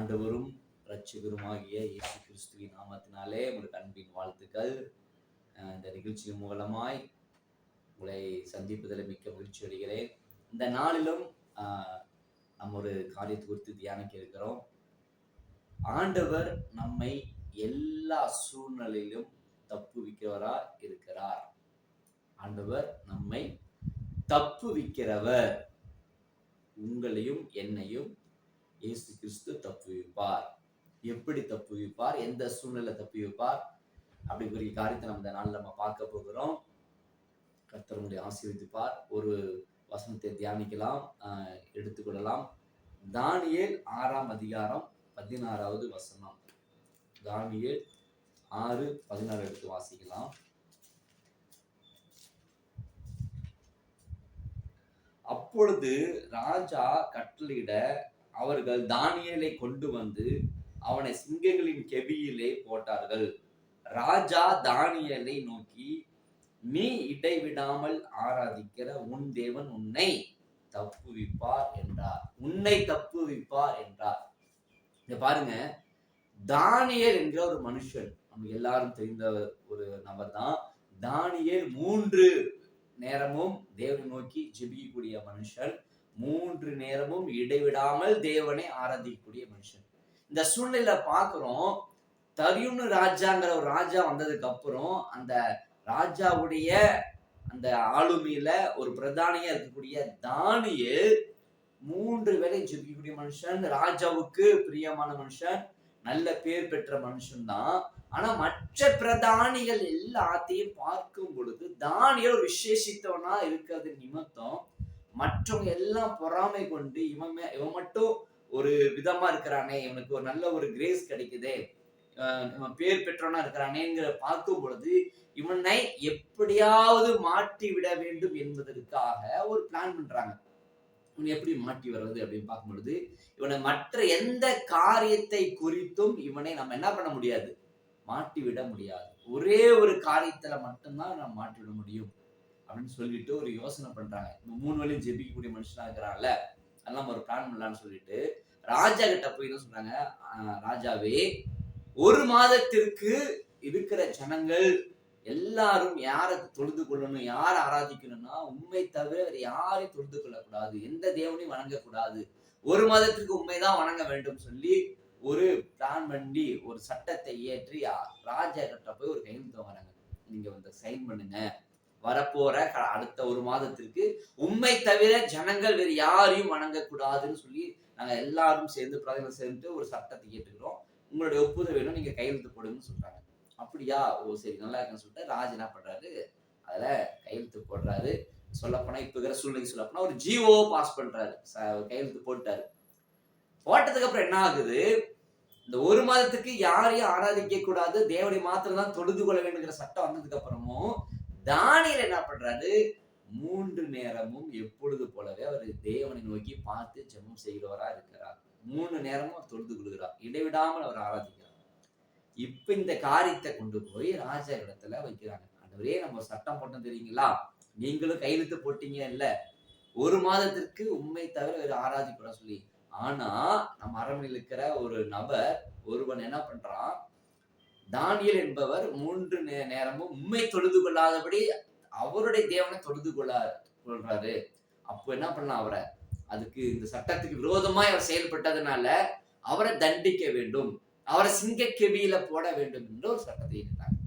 ஆண்டவரும் இரட்சகருமாகிய இயேசு கிறிஸ்துவின் நாமத்தினாலே உங்களுக்கு அன்பின் வாழ்த்துக்கள். இந்த நிகழ்ச்சியின் மூலமாய் உங்களை சந்திப்பதில் மிக்க மகிழ்ச்சி அடைகிறேன். இந்த நாளிலும் நம்ம ஒரு காரியத்தை குறித்து தியானிக்க இருக்கிறோம். ஆண்டவர் நம்மை எல்லா சூழ்நிலையிலும் தப்புவிக்கிறவரா இருக்கிறார். ஆண்டவர் நம்மை தப்புவிக்கிறவர். உங்களையும் என்னையும் இயேசு கிறிஸ்து தப்புவிப்பார். எப்படி தப்புவிப்பார், எந்த சூழ்நிலை தப்புவிப்பார் அப்படிங்கிற காரியத்தை நம்ம இந்த நாளில் நம்ம பார்க்க போகிறோம். கர்த்தர் உங்களை ஆசீர்வதிப்பார். ஒரு வசனத்தை தியானிக்கலாம், எடுத்துக்கொள்ளலாம். தானியேல் 6ஆம் அதிகாரம் 16வது வசனம். தானியேல் 6:16 எடுத்து வாசிக்கலாம். அப்பொழுது ராஜா கட்டளையிட அவர்கள் தானியேலை கொண்டு வந்து அவனை சிங்கங்களின் கெபியிலே போட்டார்கள். ராஜா தானியேலை நோக்கி, நீ இடைவிடாமல் ஆராதிக்கிற உன் தேவன் உன்னை தப்புவிப்பார் என்றார். உன்னை தப்புவிப்பார் என்றார். இங்க பாருங்க, தானியேல் என்கிற ஒரு மனுஷன், நம்ம எல்லாரும் தெரிந்த ஒரு நபர் தான். தானியேல் 3 நேரமும் தேவனை நோக்கி ஜெபிக்கக்கூடிய மனுஷன், 3 நேரமும் இடைவிடாமல் தேவனை ஆராதிக்கக்கூடிய மனுஷன். இந்த சூழ்நிலை பார்க்கிறோம். தரியுன்னு ராஜாங்கிற ஒரு ராஜா வந்ததுக்கு அப்புறம் அந்த ராஜாவுடைய அந்த ஆளுமையில ஒரு பிரதானியா இருக்கக்கூடிய தானியேல் 3 வேளை ஜெபிக்கக்கூடிய மனுஷன், ராஜாவுக்கு பிரியமான மனுஷன், நல்ல பேர் பெற்ற மனுஷன் தான். ஆனா மற்ற பிரதானிகள் எல்லாத்தையும் பார்க்கும் பொழுது தானியேல் ஒரு விசேஷித்தவனா இருக்கிறது நிமித்தம் மற்றவங்க எல்லாம் பொறாமை கொண்டு இவன் மட்டும் ஒரு விதமா இருக்கிறானே, இவனுக்கு ஒரு நல்ல ஒரு கிரேஸ் கிடைக்குதே, இவன் பேர் பெற்றவனா இருக்கிறானேங்கிற பார்க்கும் பொழுது இவனை எப்படியாவது மாற்றி விட வேண்டும் என்பதற்காக ஒரு பிளான் பண்றாங்க. இவனை எப்படி மாற்றி வர்றது அப்படின்னு பார்க்கும் பொழுது இவனை மற்ற எந்த காரியத்தை குறித்தும் இவனை நம்ம என்ன பண்ண முடியாது, மாட்டி விட முடியாது. ஒரே ஒரு காரியத்துல மட்டும்தான் நம்ம மாட்டி விட முடியும் அப்படின்னு சொல்லிட்டு ஒரு யோசனை பண்றாங்க. 3 வேளையும் ஜெபிக்கக்கூடிய மனுஷனா இருக்கிறான்ல, அதெல்லாம் ஒரு பிளான் பண்ணலான்னு சொல்லிட்டு ராஜா கிட்ட போய் என்ன சொல்றாங்க, ராஜாவே, 1 மாதத்திற்கு இருக்கிற ஜனங்கள் எல்லாரும் யாரை தொழுது கொள்ளணும், யாரை ஆராதிக்கணும்னா உண்மை தவிர வேற யாரையும் தொழுது கொள்ளக்கூடாது, எந்த தேவனையும் வணங்கக்கூடாது, 1 மாதத்திற்கு உண்மைதான் வணங்க வேண்டும் சொல்லி ஒரு பிளான் பண்ணி ஒரு சட்டத்தை ஏற்றி ராஜா கிட்ட போய் ஒரு கையெழுத்து வராங்க. நீங்க வந்து சைன் பண்ணுங்க, வரப்போற அடுத்த 1 மாதத்திற்கு உண்மை தவிர ஜனங்கள் வேறு யாரையும் வணங்கக்கூடாதுன்னு சொல்லி நாங்க எல்லாரும் சேர்ந்து பிரதமர் சேர்ந்து ஒரு சட்டத்தை ஏற்றுக்கிறோம், உங்களுடைய ஒப்புதல் வேணும், நீங்க கையெழுத்து போடுங்கன்னு சொல்றாங்க. அப்படியா, ஓ சரி நல்லா இருக்குன்னு சொல்லிட்டு ராஜா என்ன பண்றாரு, அதுல கையெழுத்து போடுறாரு. சொல்லப்போனா இப்ப இருக்கிற சூழ்நிலை சொல்லப்போனா ஒரு ஜிஓ பாஸ் பண்றாரு, கையெழுத்து போட்டாரு. போட்டதுக்கு அப்புறம் என்ன ஆகுது, இந்த 1 மாதத்துக்கு யாரையும் ஆராதிக்க கூடாது, தேவனை மாத்திரம் தான் தொழுது கொள்ள வேண்டுங்கிற சட்டம் வந்ததுக்கு அப்புறமும் தானியேல் என்ன பண்றாரு, 3 நேரமும் எப்பொழுது போலவே அவர் தேவனை நோக்கி பார்த்து ஜெபம் செய்கிறவரா இருக்கிறார். 3 நேரமும் தொழுது கொள்கிறார், இடைவிடாமல் அவர் ஆராதிக்கிறார். இப்ப இந்த காரியத்தை கொண்டு போய் ராஜா இடத்துல வைக்கிறாங்க. ஆண்டவரே, நம்ம சட்டம் போட்டோம் தெரியுங்களா, நீங்களும் கையெழுத்து போட்டீங்க இல்ல, 1 மாதத்திற்கு உண்மை தவிர வேறு ஆராதிக்கூட சொல்லி. ஆனா நம்ம அரண்மனையில் இருக்கிற ஒரு நபர் ஒருவன் என்ன பண்றான், தானியேல் என்பவர் 3 நேரமும் உண்மை தொழுது கொள்ளாதபடி அவருடைய தேவனை தொழுது கொள்றாரு. அப்போ என்ன பண்ணலாம், அவரை அதுக்கு இந்த சட்டத்துக்கு விரோதமாய் அவர் செயல்பட்டதுனால அவரை தண்டிக்க வேண்டும், அவரை சிங்க கெபியில போட வேண்டும் என்று ஒரு சட்டத்தை இருந்தாங்க.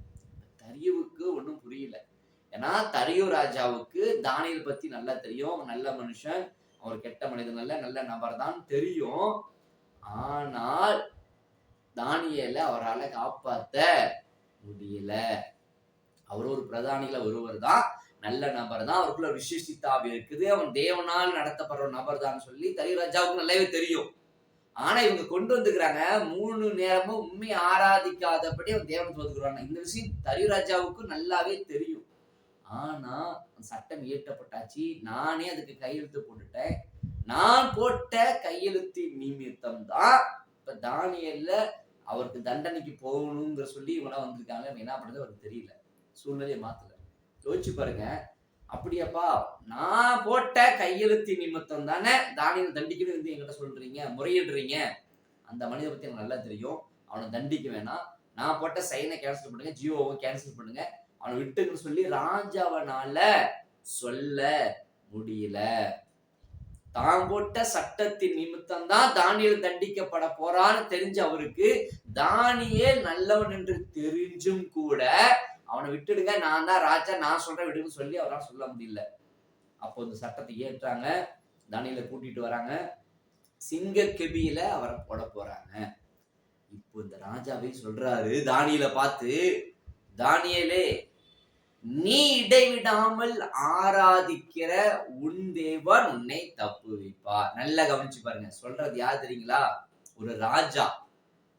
தரியுவுக்கு ஒன்றும் புரியல. ஏன்னா தரியு ராஜாவுக்கு தானியேல் பத்தி நல்லா தெரியும், நல்ல மனுஷன், அவர் கெட்ட மனிதன் அல்ல, நல்ல நபர் தான் தெரியும். ஆனால் தானியேலை அவரால் காப்பாற்ற முடியல. அவர் ஒரு பிரதானில ஒருவர் தான், நல்ல நபர் தான், அவருக்குள்ள விசேஷித்தாவி இருக்குது, அவன் தேவனால் நடத்தப்படுற நபர் தான் சொல்லி தரியு ராஜாவுக்கு நல்லாவே தெரியும். ஆனா இவங்க கொண்டு வந்துக்கிறாங்க, 3 நேரமும் உண்மை ஆராதிக்காதபடி அவன் தேவனை தொழுதுகிறாங்க. இந்த விஷயம் தரியு ராஜாவுக்கு நல்லாவே தெரியும். ஆனா சட்டம் இயற்றப்பட்டாச்சு, நானே அதுக்கு கையெழுத்து போட்டுட்டேன், நான் போட்ட கையெழுத்தின் நிமித்தம் தான் இப்ப தானியேல்ல அவருக்கு தண்டனைக்கு போகணுங்கிற சொல்லி இவனா வந்திருக்காங்க. என்ன பண்றது அவருக்கு தெரியல, சூழ்நிலையை மாத்தல. யோசிச்சு பாருங்க, அப்படியாப்பா, நான் போட்ட கையெழுத்தின் நிமித்தம் தானே தானியேல் தண்டிக்கணும் என்கிட்ட சொல்றீங்க, முறையிடுறீங்க, அந்த மனிதனை பத்தி எனக்கு நல்லா தெரியும், அவனை தண்டிக்க வேணாம், நான் போட்ட சைனை கேன்சல் பண்ணுங்க, ஜியோவை கேன்சல் பண்ணுங்க, அவனை விட்டுக்குன்னு சொல்லி ராஜாவனால சொல்ல முடியல. தான் போட்ட சட்டத்தின் நிமித்தம் தான் தானியேல் தண்டிக்கப்பட போறான்னு தெரிஞ்ச அவருக்கு, தானியேல் நல்லவன் என்று தெரிஞ்சும் கூட அவனை விட்டுடுங்க, நான் தான் ராஜா, நான் சொல்றேன் விடுன்னு சொல்லி அவரால் சொல்ல முடியல. அப்போ இந்த சட்டத்தை ஏற்றாங்க, தானியேலை கூட்டிட்டு வராங்க, சிங்க கெபியில அவரை போட போறாங்க. இப்போ இந்த ராஜாவே சொல்றாரு தானியேலை பார்த்து, தானியேலே, நீ இடைவிடாமல் ஆராதிக்கிற உன் தேவன் உன்னை தப்புவிப்பார். நல்லா கவனிச்சு பாருங்க, சொல்றது யார் தெரியுங்களா? ஒரு ராஜா.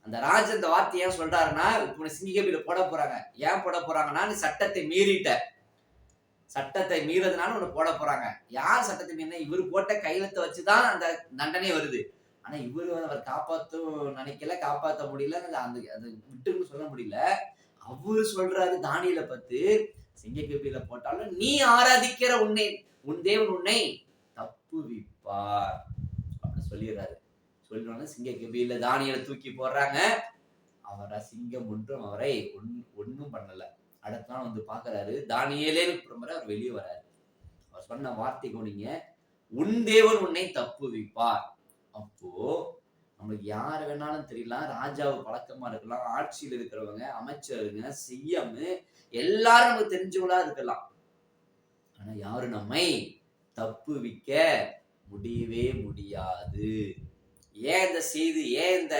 அந்த ராஜா இந்த வார்த்தை ஏன் சொல்றாருன்னா, இப்ப சிங்கக்கேபியில போட போறாங்க. ஏன் போட போறாங்கன்னா, நீ சட்டத்தை மீறிட்ட, சட்டத்தை மீறதுனால உன்னை போட போறாங்க. யார் சட்டத்தை மீறினா? இவர் போட்ட கையெழுத்தை வச்சுதான் அந்த தண்டனை வருது. ஆனா இவரு அவர் காப்பாற்றும் நினைக்கல, காப்பாற்ற முடியல, அந்த அதை விட்டுன்னு சொல்ல முடியல. அவரு சொல்றாரு தானியேலை பத்தி, சிங்கக்கேபியில போட்டாலும் நீ ஆராதிக்கிற உன் தேவன் உன்னை தப்புவிப்பார் அப்படி சொல்லிடுறாரு. சொல்லிடுவாங்க. சிங்கக்கேபியில தானியேலை தூக்கி போடுறாங்க. அவரை சிங்கம் ஒன்றும் அவரை ஒன்னும் பண்ணல. அடுத்த நாள் வந்து பாக்குறாரு, தானியேலேன்னு அவர் வெளியே வராரு. அவர் சொன்ன வார்த்தை கவனிங்க, உன் தேவன் உன்னை தப்புவிப்பார். அப்போ நம்மளுக்கு யாரு வேணாலும் தெரியலாம், ராஜாவுக்கு பழக்கமா இருக்கலாம், ஆட்சியில் இருக்கிறவங்க, அமைச்சருங்க, சிஎம், எல்லாரும் நமக்கு தெரிஞ்சவங்களா இருக்கலாம். ஆனா யாரு நம்மை தப்புவிக்க முடியவே முடியாது. ஏன் இந்த செய்தி, ஏன் இந்த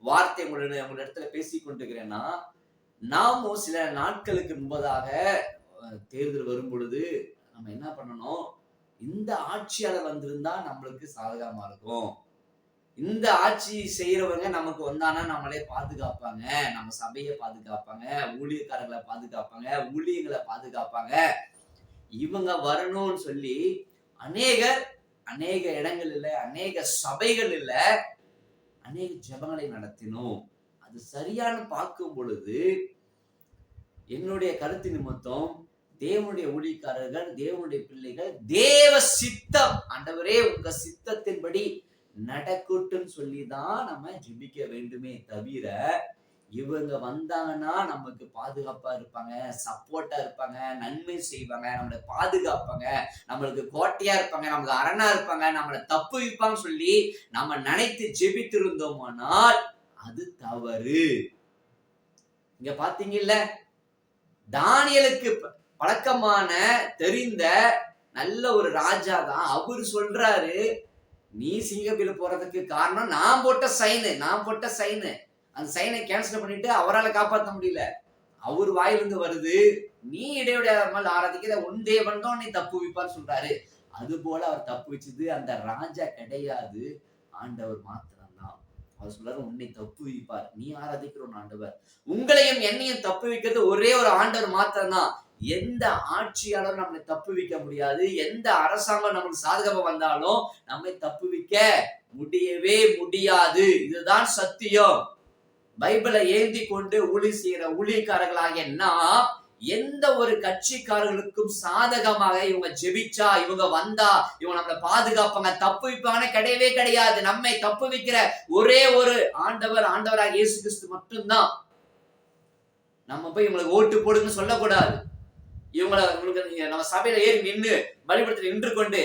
வார்த்தை உங்க இடத்துல பேசிக் கொண்டிருக்கிறேன்னா, நாமும் சில நாட்களுக்கு முன்பதாக தேர்தல் வரும் பொழுது நம்ம என்ன பண்ணணும், இந்த ஆட்சியாளர் வந்திருந்தா நம்மளுக்கு சாதகமா இருக்கும், இந்த ஆட்சி செய்யறவங்க நமக்கு வந்தானா நம்மளே பாதுகாப்பாங்க, நம்ம சபையை பாதுகாப்பாங்க, ஊழியக்காரர்களை பாதுகாப்பாங்க, ஊழியர்களை பாதுகாப்பாங்க, இவங்க வரணும்னு சொல்லி அநேக இடங்கள் இல்ல, அநேக சபைகள் இல்ல, அநேக ஜெபங்களை நடத்தினோம். அது சரியான பார்க்கும் பொழுது என்னுடைய கருத்து நிமித்தம் தேவனுடைய ஊழியக்காரர்கள், தேவனுடைய பிள்ளைகள், தேவ சித்தம், ஆண்டவரே உங்க சித்தத்தின்படி நடக்கட்டும் சொல்லிதான் நம்ம ஜெபிக்க வேண்டுமே தவிர, இவங்க வந்தாங்கன்னா நமக்கு பாதுகாப்பா இருப்பாங்க, சப்போர்ட்டா இருப்பாங்க, நன்மை செய்வாங்க, நம்மளை பாதுகாப்பாங்க, நம்மளுக்கு கோட்டையா இருப்பாங்க, நமக்கு அரணா இருப்பாங்க, நம்மளை தப்பு வைப்பான்னு சொல்லி நம்ம நினைத்து ஜெபித்திருந்தோமானால் அது தவறு. இங்க பாத்தீங்கல்ல, தானியேலுக்கு பழக்கமான தெரிந்த நல்ல ஒரு ராஜா தான் அவரு சொல்றாரு, நீ சிங்கக்கேபியில போறதுக்கு காரணம் நான் போட்ட சைனு, அந்த சைனை கேன்சல் பண்ணிட்டு அவரால் காப்பாற்ற முடியல, அவர் வாயிலிருந்து வருது, நீ இடைவிடாமல் ஆராதிக்கிற உன் தேவன் தான் நீ தப்புவிப்பான்னு சொல்றாரு. அது போல அவர் தப்பு வச்சது அந்த ராஜா கிடையாது, ஆண்டவர் மாத்திரம் தான். அவர் சொல்றாரு, உன்னை தப்புவிப்பார், நீ ஆராதிக்கிற ஒரு ஆண்டவர், உங்களையும் என்னையும் தப்பு வைக்கிறது ஒரே ஒரு ஆண்டவர் மாத்திரம் தான். எந்த ஆட்சியாளரும் நம்மளை தப்பு வைக்க முடியாது, எந்த அரசாங்கம் நமக்கு சாதகமா வந்தாலும் நம்மை தப்பு வைக்க முடியவே முடியாது. இதுதான் சத்தியம். பைபிளை ஏந்தி கொண்டு ஊழி செய்யற ஊழியக்காரர்களாகிய நாம் எந்த ஒரு கட்சிக்காரர்களுக்கும் சாதகமாக இவங்க ஜெபிச்சா, இவங்க வந்தா, இவங்க நம்மளை பாதுகாப்பாங்க, தப்பு வைப்பாங்கன்னு கிடையவே கிடையாது. நம்மை தப்பு வைக்கிற ஒரே ஒரு ஆண்டவராக இயேசு கிறிஸ்து மட்டும்தான். நம்ம போய் இவங்களுக்கு ஓட்டு போடுன்னு சொல்லக்கூடாது. இவங்களுக்கு நம்ம சபையில ஏறி நின்று பலிபீடத்துல நின்று கொண்டு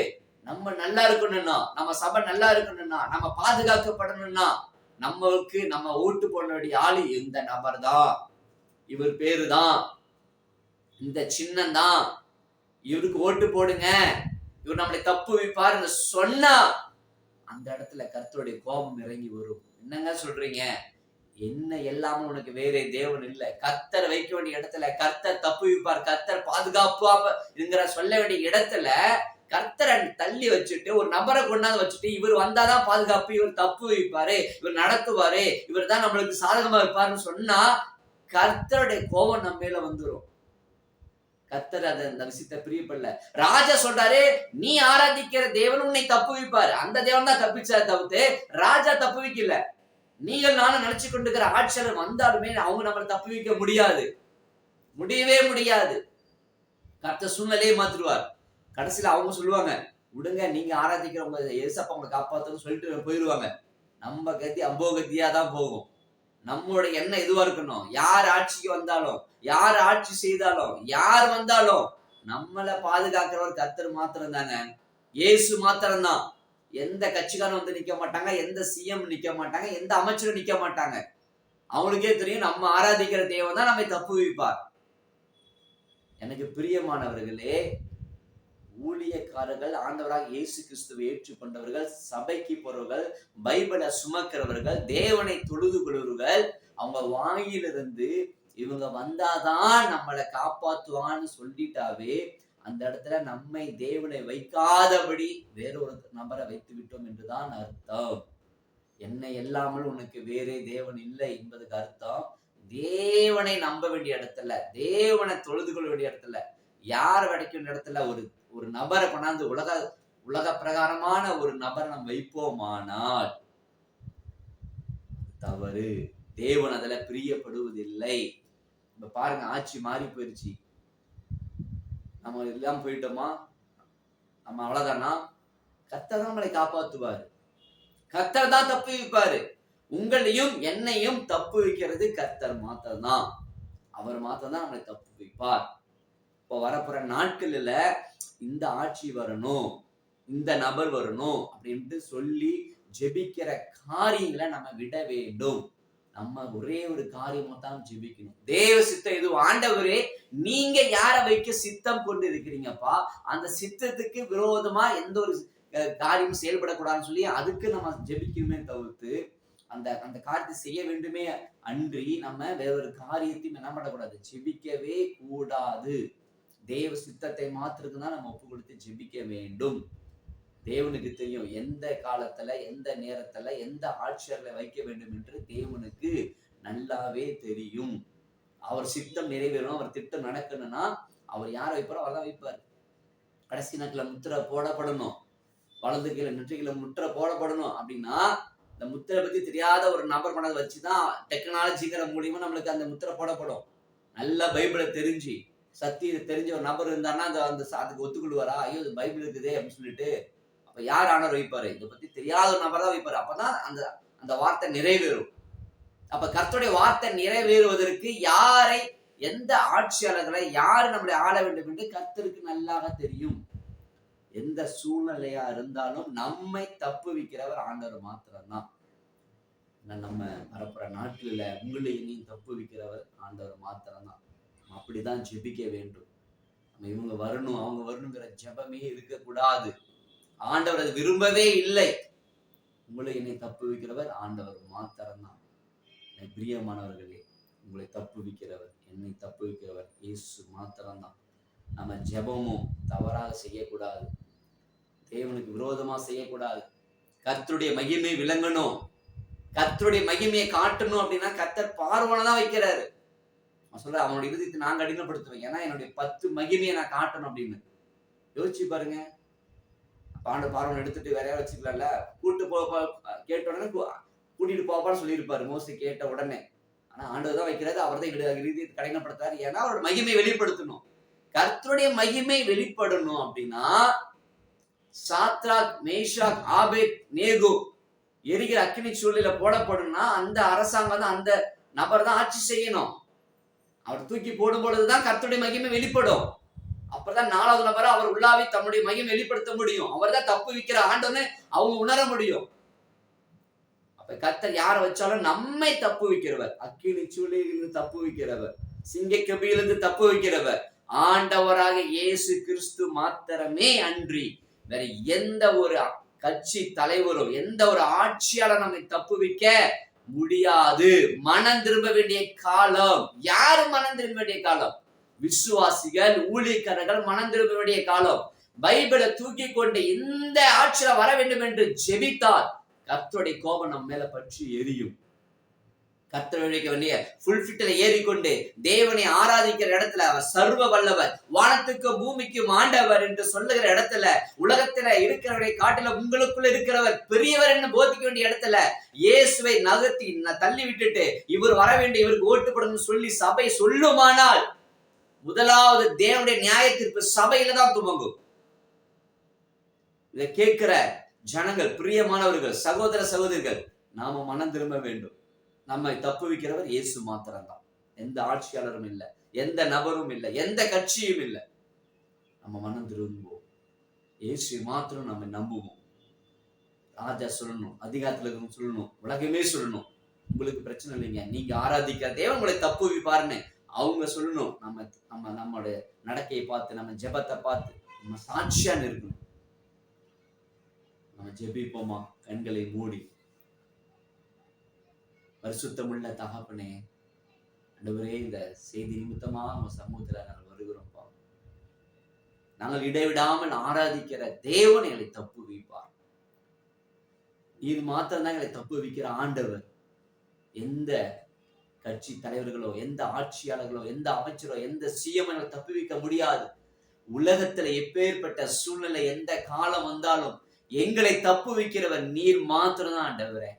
நம்ம நல்லா இருக்கணும்னா, நம்ம சபை நல்லா இருக்கணும்னா, நம்ம பாதுகாக்கப்படணும்னா, நம்மளுக்கு நம்ம ஓட்டு போட வேண்டிய ஆளு இந்த நபர் தான், இவர் பேரு தான், இந்த சின்னம் தான், இவருக்கு ஓட்டு போடுங்க, இவர் நம்மளை தப்பு வைப்பாருன்னு சொன்னா அந்த இடத்துல கர்த்தருடைய கோபம் இறங்கி வரும். என்னங்க சொல்றீங்க, என்ன எல்லாமே உனக்கு வேற தேவன் இல்ல, கர்த்தர் வைக்க வேண்டிய இடத்துல கர்த்தர் தப்பு வைப்பார், கர்த்தர் பாதுகாப்பா சொல்ல வேண்டிய இடத்துல கர்த்தரை தள்ளி வச்சுட்டு ஒரு நபரை கொண்டாந்து வச்சுட்டு இவர் வந்தாதான் பாதுகாப்பு, இவர் தப்பு வைப்பாரு, இவர் நடத்துவாரு, இவர் தான் நம்மளுக்கு சாதகமா இருப்பாருன்னு சொன்னா கர்த்தருடைய கோபம் நம்ம மேல வந்துடும். கர்த்தர் அந்த விஷயத்தை பிரியப்படல. ராஜா சொல்றாரு, நீ ஆராதிக்கிற தேவன் உன்னை தப்பு வைப்பாரு, அந்த தேவன் தான் தப்பிச்சாரு தவிர்த்து ராஜா தப்பு வைக்கல. நீங்கள் நானும் நினைச்சு கொண்டிருக்கிற ஆட்சியாளர் வந்தாலுமே அவங்க நம்மளை தப்பு வைக்க முடியவே முடியாது. கர்த்தர் சூழ்நிலையை மாத்திருவார். கடைசியில அவங்க சொல்லுவாங்க, விடுங்க, நீங்க ஆராதிக்கிறவங்க ஏசப்பா உங்களை காப்பாத்துன்னு சொல்லிட்டு போயிருவாங்க. நம்ம கதி அம்போகத்தியா தான் போகும். நம்மளோட எண்ணம் எதுவா இருக்கணும், யார் ஆட்சிக்கு வந்தாலும், யார் ஆட்சி செய்தாலும், யார் வந்தாலும் நம்மளை பாதுகாக்கிறவர் கர்த்தர் மாத்திரம் தாங்க. இயேசு மாத்திரம் தான். எந்த கட்சிக்காரன் வந்து நிக்க மாட்டாங்க, எந்த சிஎம் நிக்க மாட்டாங்க, எந்த அமைச்சரும் நிக்க மாட்டாங்க. அவங்களுக்கே தெரியும் நம்ம ஆராதிக்கிற தேவன் தான் நம்மை தப்புவிப்பார். எனக்கு பிரியமானவர்களே, ஊழியக்காரர்கள், ஆண்டவராக இயேசு கிறிஸ்துவை ஏற்றுக்கொண்டவர்கள், சபைக்கு போறவர்கள், பைபிளை சுமக்கிறவர்கள், தேவனை தொழுது கொள்வர்கள், அவங்க வாயிலிருந்து இவங்க வந்தாதான் நம்மளை காப்பாத்துவான்னு சொல்லிட்டாவே அந்த இடத்துல நம்மை தேவனை வைக்காதபடி வேறொரு நபரை வைத்து விட்டோம் என்றுதான் அர்த்தம். என்னை இல்லாமல் உனக்கு வேறே தேவன் இல்லை என்பதுக்கு அர்த்தம், தேவனை நம்ப வேண்டிய இடத்துல, தேவனை தொழுது கொள்ள வேண்டிய இடத்துல, யார் வடைக்கும் இடத்துல ஒரு நபரை கொண்டாந்து உலக பிரகாரமான ஒரு நபரை நம்ம வைப்போமானால் தவறு. தேவன் அதுல பிரியப்படுவதில்லை. இப்ப பாருங்க, ஆட்சி மாறி போயிருச்சு. நம்ம எல்லாம் போயிட்டோமா, நம்ம அவ்வளவுதானா? கர்த்தர் தான் நம்மளை காப்பாத்துவாரு. கர்த்தர் தான் தப்பு வைப்பாரு. உங்களையும் என்னையும் தப்பு வைக்கிறது கர்த்தர் மாத்திரம் தான். அவர் மாத்திரம் தான் நம்மளை தப்பு வைப்பார். இப்போ வரப்போற நாட்கள்ல இந்த ஆட்சி வரணும், இந்த நபர் வரணும் அப்படின்ட்டு சொல்லி ஜெபிக்கிற காரியங்களை நம்ம விட வேண்டும். நம்ம ஒரே ஒரு காரியமா தான் ஜெபிக்கணும். தேவ சித்தம் எதுவும், ஆண்டவரே நீங்க யாரை வைக்க சித்தம் கொண்டு இருக்கிறீங்கப்பா, அந்த சித்தத்துக்கு விரோதமா எந்த ஒரு காரியம் செயல்படக்கூடாதுன்னு சொல்லி அதுக்கு நம்ம ஜெபிக்கணுமே தவிர்த்து அந்த காரியத்தை செய்ய வேண்டுமே அன்றி நம்ம வேறொரு காரியத்தையும் என்ன பண்ணக்கூடாது, ஜெபிக்கவே கூடாது. தேவ சித்தத்தை மாத்திரத்துக்கு தான் நம்ம ஒப்பு கொடுத்து ஜெபிக்க வேண்டும். தேவனுக்கு தெரியும் எந்த காலத்துல, எந்த நேரத்துல, எந்த ஆட்சியர்களை வைக்க வேண்டும் என்று தேவனுக்கு நல்லாவே தெரியும். அவர் சித்தம் நிறைவேறணும், அவர் திட்டம் நடக்கணும்னா அவர் யாரை வைப்பாரோ அவர் தான் வைப்பார். கடைசி நாட்கள முத்திரை போடப்படணும், வலது கீழே நெற்றிகளை முத்திரை போடப்படணும் அப்படின்னா இந்த முத்திரை பத்தி தெரியாத ஒரு நபர் கொண்டாந்து வச்சுதான் டெக்னாலஜிங்கிற மூலியமா நம்மளுக்கு அந்த முத்திரை போடப்படும். நல்ல பைபிளை தெரிஞ்சு சத்தியத்தை தெரிஞ்ச ஒரு நபர் இருந்தாருன்னா அதுக்கு ஒத்துக்கொள்வாரா? ஐயோ இது பைபிள் இருக்குதே அப்படின்னு சொல்லிட்டு அப்ப யார் ஆண்டவர் வைப்பாரு? இதை பத்தி தெரியாத ஒரு நபர் தான் வைப்பாரு. அப்பதான் அந்த வார்த்தை நிறைவேறும். அப்ப கர்த்தருடைய வார்த்தை நிறைவேறுவதற்கு யாரை, எந்த ஆட்சியாளர்களை யாரு நம்மளை ஆள வேண்டும் என்று கர்த்தருக்கு நல்லாக தெரியும். எந்த சூழ்நிலையா இருந்தாலும் நம்மை தப்பு வைக்கிறவர் ஆண்டவர் மாத்திரம்தான். நம்ம வரப்புற நாட்களில உங்களை என்னையும் தப்பு வைக்கிறவர் ஆண்டவர் மாத்திரம்தான். அப்படிதான் ஜெபிக்க வேண்டும். நம்ம இவங்க வரணும் அவங்க வரணுங்கிற ஜெபமே இருக்கக்கூடாது. ஆண்டவர் அது விரும்பவே இல்லை. உங்களை என்னை தப்பு வைக்கிறவர் ஆண்டவர் மாத்திரம்தான். பிரியமானவர்களே, உங்களை தப்பு வைக்கிறவர், என்னை தப்பு வைக்கிறவர் இயேசு மாத்திரம்தான். நம்ம ஜெபமும் தவறாக செய்யக்கூடாது, தேவனுக்கு விரோதமா செய்யக்கூடாது. கர்த்தருடைய மகிமை விளங்கணும், கர்த்தருடைய மகிமையை காட்டணும் அப்படின்னா கர்த்தர் பார்வனை தான் வைக்கிறாரு. சொல்ற அவனுடைய இருதயத்தை நான் கடினப்படுத்துவேன், ஏன்னா என்னுடைய 10 மகிமையை நான் காட்டணும் அப்படின்னு. யோசிச்சு பாருங்க. பாண்ட பார்வனை எடுத்துட்டு வேற யாரும் வச்சுக்கலாம்ல, கூட்டு கேட்ட உடனே கூட்டிட்டு போப்பான்னு சொல்லியிருப்பாரு மோசே கேட்ட உடனே. ஆனா ஆண்டவர் தான் வைக்கிறாரு, அவர் தான் இருதயத்தை கடினப்படுத்தாரு, ஏன்னா அவரோட மகிமை வெளிப்படுத்தணும். கர்த்தருடைய மகிமை வெளிப்படணும் அப்படின்னா சாத்ராக், மேஷாக், ஆபேத், நேகோ எரிகிற அக்கினி சூழலில போடப்படும்னா அந்த அரசாங்கம் தான், அந்த நபர் தான் ஆட்சி செய்யணும். அவர் தூக்கி போடும் பொழுதுதான் கர்த்தருடைய மகிமை வெளிப்படும். அப்பதான் 4வது நபரை அவர் உள்ளாவி தன்னுடைய மகிமை வெளிப்படுத்த முடியும். அவர் தான் தப்பு வைக்கிற ஆண்டவன்னு அவங்க உணர முடியும். அப்ப கர்த்தர் யாரை வச்சாலும் நம்மை தப்பு வைக்கிறவர், அக்கினி சூழலிலிருந்து தப்பு வைக்கிறவர், சிங்க கபியிலிருந்து தப்பு வைக்கிறவர் ஆண்டவராக இயேசு கிறிஸ்து மாத்திரமே அன்றி வேற எந்த ஒரு கட்சி தலைவரும் எந்த ஒரு ஆட்சியாளர் நம்மை தப்பு வைக்க முடியாது. மனம் திரும்ப வேண்டிய காலம். யாரு மனம் திரும்ப வேண்டிய காலம்? விசுவாசிகள், ஊழியக்காரர்கள் மனம் திரும்ப வேண்டிய காலம். பைபிளை தூக்கி கொண்டு இந்த ஆட்சியில வர வேண்டும் என்று ஜெபித்தால் கர்த்தருடைய கோபம் நம்ம மேல பற்றி எரியும். கர்த்தருடைய வேண்டிய புல்பிட்டில ஏறிக்கொண்டு தேவனை ஆராதிக்கிற இடத்துல அவர் சர்வ வல்லவர், வானத்துக்கு பூமிக்கும் ஆண்டவர் என்று சொல்லுகிற இடத்துல, உலகத்துல இருக்கிறவரை காட்டில உங்களுக்குள்ள இருக்கிறவர் பெரியவர் என்று போதிக்க வேண்டிய இடத்துல இயேசுவை நகர்த்தி தள்ளி விட்டுட்டு இவர் வர வேண்டிய, இவருக்கு ஓட்டுப்படணும்னு சொல்லி சபை சொல்லுமானால் முதலாவது தேவனுடைய நியாய தீர்ப்பு சபையில தான் துவங்கும். இதை கேட்கிற ஜனங்கள், பிரியமானவர்கள், சகோதர சகோதரிகள், நாம மனம் திரும்ப வேண்டும். நம்மை தப்புவிக்கிறவர் இயேசு மாத்திரம்தான். எந்த ஆட்சியாளரும் இல்லை, எந்த நபரும் இல்லை, எந்த கட்சியும் இல்லை. நம்ம மனம் திரும்புவோம், இயேசு மாத்திரம் நம்ம நம்புவோம். ராஜா சொல்லணும், அதிகாரத்துல இருக்கணும் சொல்லணும், உலகமே சொல்லணும், உங்களுக்கு பிரச்சனை இல்லைங்க, நீங்க ஆராதிக்கிற தேவன் உங்களை தப்புவிப்பாருன்னு அவங்க சொல்லணும். நம்மளுடைய நடக்கையை பார்த்து, நம்ம ஜெபத்தை பார்த்து நம்ம சாட்சியா இருக்கணும். நம்ம ஜெபிப்போமா கண்களை மூடி? பரிசுத்தமுள்ள தகப்பனே, ஆண்டவரே, இந்த செய்தி நிமித்தமா உங்க சமூகத்துல நாங்கள் வருகிறோம்ப்பா. நாங்கள் இடைவிடாமல் ஆராதிக்கிற தேவன் எங்களை தப்புவிப்பார். இது மாத்திரம் தான் எங்களை தப்புவிக்கிற ஆண்டவர். எந்த கட்சி தலைவர்களோ, எந்த ஆட்சியாளர்களோ, எந்த அமைச்சரோ, எந்த சிஎம் எங்களை தப்புவிக்க முடியாது. உலகத்துல எப்பேற்பட்ட சூழ்நிலை, எந்த காலம் வந்தாலும் எங்களை தப்புவிக்கிறவர் நீர் மாத்திரம் தான் ஆண்டவரே.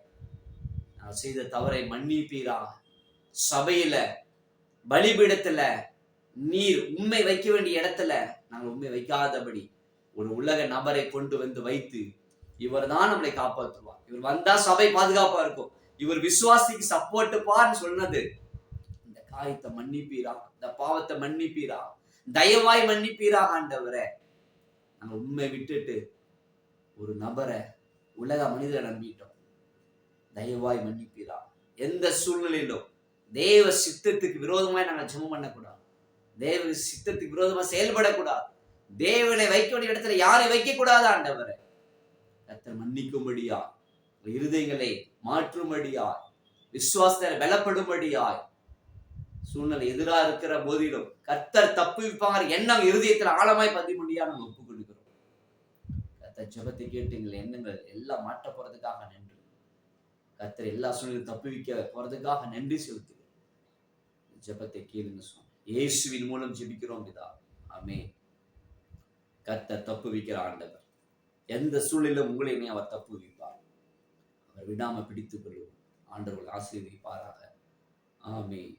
நான் செய்த தவறை மன்னிப்பீராக. சபையில, பலிபீடத்துல நீர் உண்மை வைக்க வேண்டிய இடத்துல நாங்கள் உண்மை வைக்காதபடி ஒரு உலக நபரை கொண்டு வந்து வைத்து, இவர் தான் நம்மளை காப்பாற்றுவார், இவர் வந்தா சபை பாதுகாப்பா இருக்கும், இவர் விசுவாசிக்கு சப்போர்ட் பான்னு சொன்னது, இந்த காயத்தை மன்னிப்பீரா, இந்த பாவத்தை மன்னிப்பீரா, தயவாய் மன்னிப்பீரா ஆண்டவரே. நாங்க உண்மை விட்டுட்டு ஒரு நபரை, உலக மனிதரை நம்பிட்டோம். தயவாய் மன்னிப்பீரா. எந்த சூழ்நிலையிலும் தேவ சித்தத்துக்கு விரோதமாய் நாங்கள் ஜெபம் பண்ணக்கூடாது. தேவ சித்தத்துக்கு விரோதமா செயல்படக்கூடாது. தேவனை வைக்க வேண்டிய இடத்துல யாரை வைக்க கூடாது ஆண்டவரை. கர்த்தர் மன்னிக்கும்படியா, இருதயங்களை மாற்றும்படியாய், விசுவாசத்தை பலப்படும்படியாய், சூழ்நிலை எதிராக இருக்கிற போதிலும் கர்த்தர் தப்புவிப்பாங்க எண்ணம் இருதயத்துல ஆழமாய் பதிமுடியா நம்ம ஒப்புக் கொடுக்கிறோம். கர்த்தர் ஜெபத்தை கேட்டு எங்கள் எண்ணங்கள் எல்லாம் மாற்ற போறதுக்காக நன்றி. கர்த்தர் எல்லா சூழ்நிலையும் தப்புவிக்க போறதுக்காக நன்றி செலுத்துகிறோம். ஜெபத்தை கேளுங்க சொன்ன இயேசுவின் மூலம் ஜெபிக்கிறோம் பிதா, ஆமென். கர்த்தர் தப்புவிக்கிற ஆண்டவர். எந்த சூழ்நிலையிலும் உங்களை அவர் தப்புவிப்பார். அவர் விடாம பிடித்துக் கொள்ளும். ஆண்டவர் ஆசீர்வதிப்பாராக. ஆமென்.